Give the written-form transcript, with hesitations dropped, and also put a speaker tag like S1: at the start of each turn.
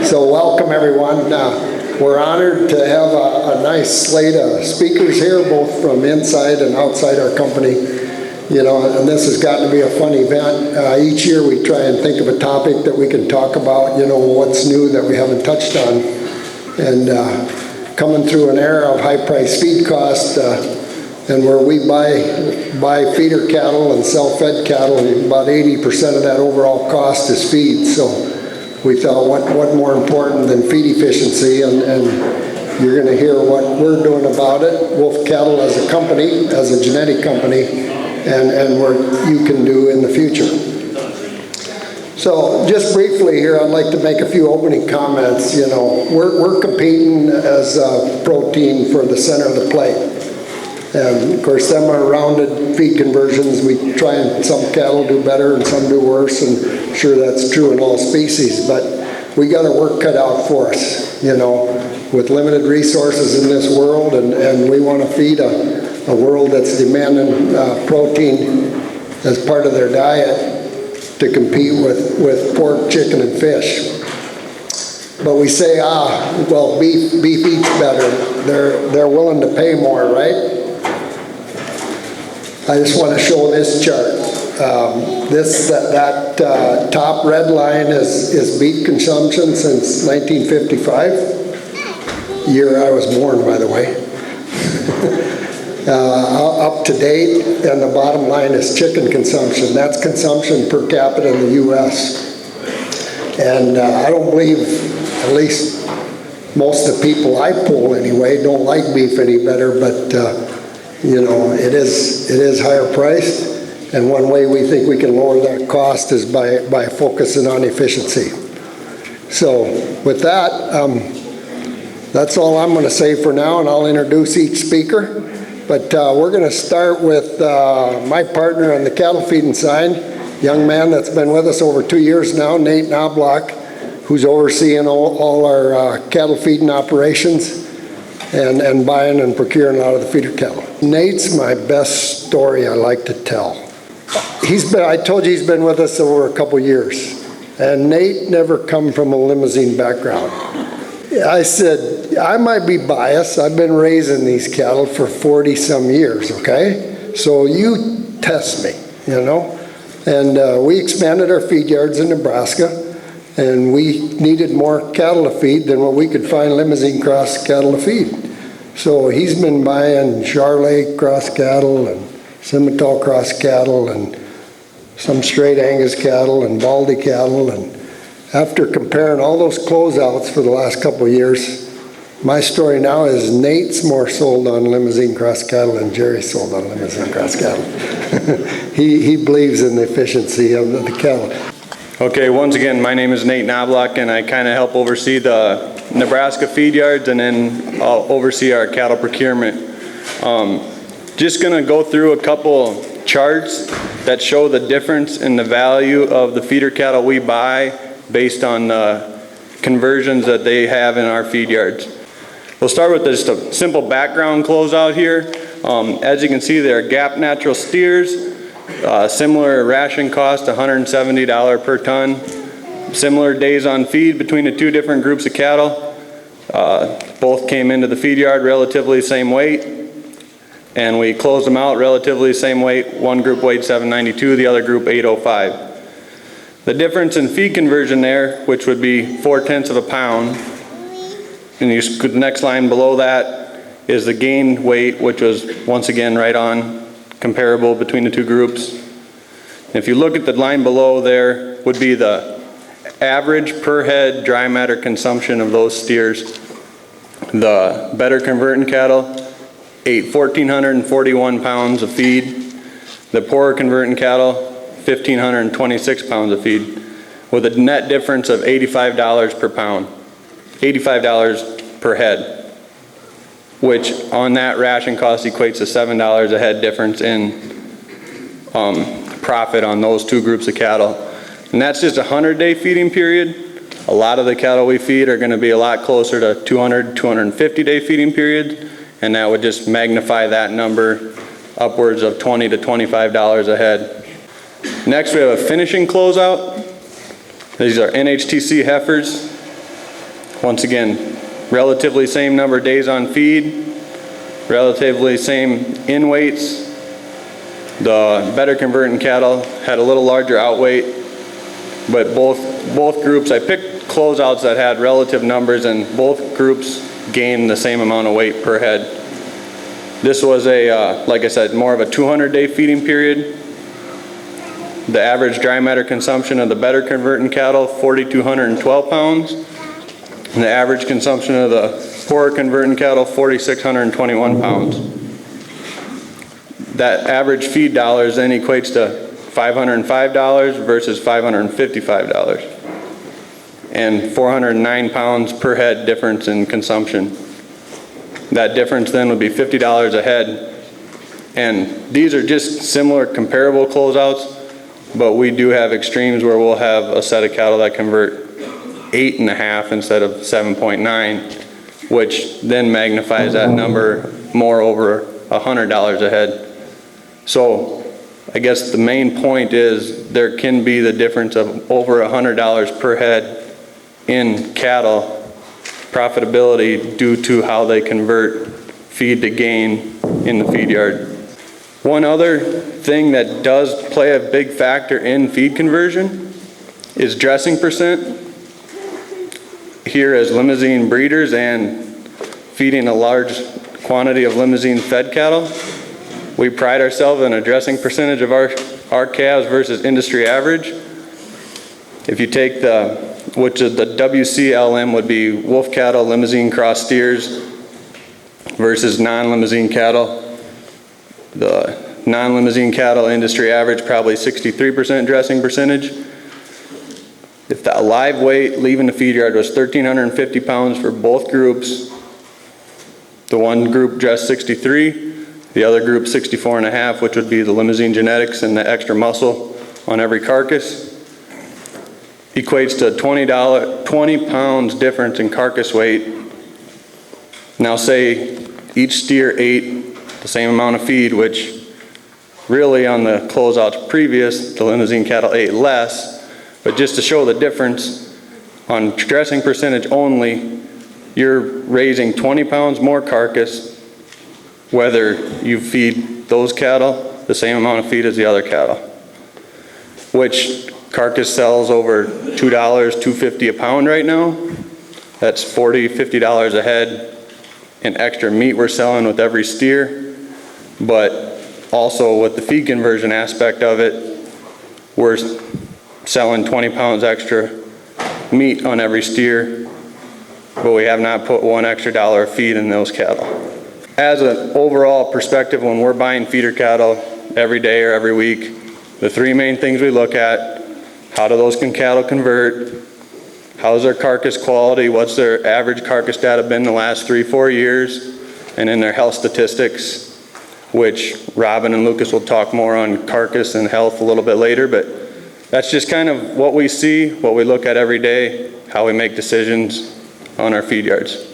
S1: So welcome everyone. We're honored to have a nice slate of speakers here, both from inside and outside our company. You know, and this has gotten to be a fun event. Each year we try and think of a topic that we can talk about, you know, what's new that we haven't touched on. And coming through an era of high price feed cost, and where we buy feeder cattle and sell fed cattle, about 80% of that overall cost is feed. So we thought, what more important than feed efficiency, and you're going to hear what we're doing about it, Wulf Cattle as a company, as a genetic company, and what you can do in the future. So just briefly here, I'd like to make a few opening comments. You know, we're competing as protein for the center of the plate. And of course, them are rounded feed conversions. We try, and some cattle do better and some do worse, and sure that's true in all species, but we got our work cut out for us, you know, with limited resources in this world, and we want to feed a world that's demanding protein as part of their diet to compete with pork, chicken, and fish. But we say, well, beef eats better. They're willing to pay more, right? I just want to show this chart. That top red line is beef consumption since 1955, year I was born, by the way. Up to date, and the bottom line is chicken consumption. That's consumption per capita in the U.S. And I don't believe, at least most of the people I poll anyway, don't like beef any better, but you know, it is higher priced, and one way we think we can lower that cost is by focusing on efficiency. So with that, that's all I'm going to say for now, and I'll introduce each speaker. But we're going to start with my partner on the cattle feeding side, young man that's been with us over 2 years now, Nate Knoblauch, who's overseeing all our cattle feeding operations and buying and procuring out of the feeder cattle. Nate's my best story I like to tell. I told you he's been with us over a couple years, and Nate never come from a limousine background. I said, I might be biased. I've been raising these cattle for 40 some years, okay? So you test me, you know? And we expanded our feed yards in Nebraska, and we needed more cattle to feed than what we could find limousine cross cattle to feed. So he's been buying Charolais cross cattle and Simmental cross cattle and some straight Angus cattle and Baldy cattle. And after comparing all those closeouts for the last couple of years, my story now is Nate's more sold on limousine cross cattle than Jerry's sold on limousine cross cattle. He believes in the efficiency of the cattle.
S2: Okay, once again, my name is Nate Knoblauch, and I kind of help oversee the Nebraska feed yards, and then I'll oversee our cattle procurement. Just going to go through a couple charts that show the difference in the value of the feeder cattle we buy based on the conversions that they have in our feed yards. We'll start with just a simple background closeout here. As you can see, they're gap natural steers. Similar ration cost, $170 per ton. Similar days on feed between the two different groups of cattle. Both came into the feed yard relatively same weight, and we closed them out relatively same weight. One group weighed 792, the other group 805. The difference in feed conversion there, which would be 0.4 of a pound, and the next line below that is the gained weight, which was once again right on comparable between the two groups. If you look at the line below, there would be the average per head dry matter consumption of those steers. The better converting cattle ate 1,441 pounds of feed. The poorer converting cattle, 1,526 pounds of feed, with a net difference of $85 per pound, $85 per head, which on that ration cost equates to $7 a head difference in profit on those two groups of cattle. And that's just a 100-day feeding period. A lot of the cattle we feed are going to be a lot closer to 200, 250-day feeding periods, and that would just magnify that number upwards of $20 to $25 a head. Next, we have a finishing closeout. These are NHTC heifers. Once again, relatively same number of days on feed, relatively same in weights. The better converting cattle had a little larger outweight, but both groups, I picked closeouts that had relative numbers, and both groups gained the same amount of weight per head. This was like I said, more of a 200-day feeding period. The average dry matter consumption of the better converting cattle, 4,212 pounds. And the average consumption of the poorer converting cattle, 4,621 pounds. That average feed dollars then equates to $505 versus $555. And 409 pounds per head difference in consumption. That difference then would be $50 a head. And these are just similar comparable closeouts, but we do have extremes where we'll have a set of cattle that convert 8.5 instead of 7.9, which then magnifies that number more over $100 a head. So I guess the main point is there can be the difference of over $100 per head in cattle profitability due to how they convert feed to gain in the feed yard. One other thing that does play a big factor in feed conversion is dressing percent. Here as Limousin breeders and feeding a large quantity of Limousin fed cattle, we pride ourselves in a dressing percentage of our calves versus industry average. If you take which is the WCLM would be Wulf cattle, Limousin cross steers versus non-Limousin cattle. The non-Limousin cattle industry average probably 63% dressing percentage. If the live weight leaving the feed yard was 1,350 pounds for both groups, the one group dressed 63, the other group 64.5, which would be the Limousin genetics and the extra muscle on every carcass, equates to 20 pounds difference in carcass weight. Now say each steer ate the same amount of feed, which really on the closeouts previous, the Limousin cattle ate less, but just to show the difference on dressing percentage only, you're raising 20 pounds more carcass whether you feed those cattle the same amount of feed as the other cattle, which carcass sells over $2, $2.50 a pound right now. That's $40, $50 a head in extra meat we're selling with every steer. But also with the feed conversion aspect of it, we're selling 20 pounds extra meat on every steer, but we have not put $1 extra of feed in those cattle. As an overall perspective, when we're buying feeder cattle every day or every week, the three main things we look at: how do those cattle convert? How's their carcass quality? What's their average carcass data been the last 3-4 years? And then their health statistics, which Robin and Lucas will talk more on carcass and health a little bit later, but that's just kind of what we see, what we look at every day, how we make decisions on our feed yards.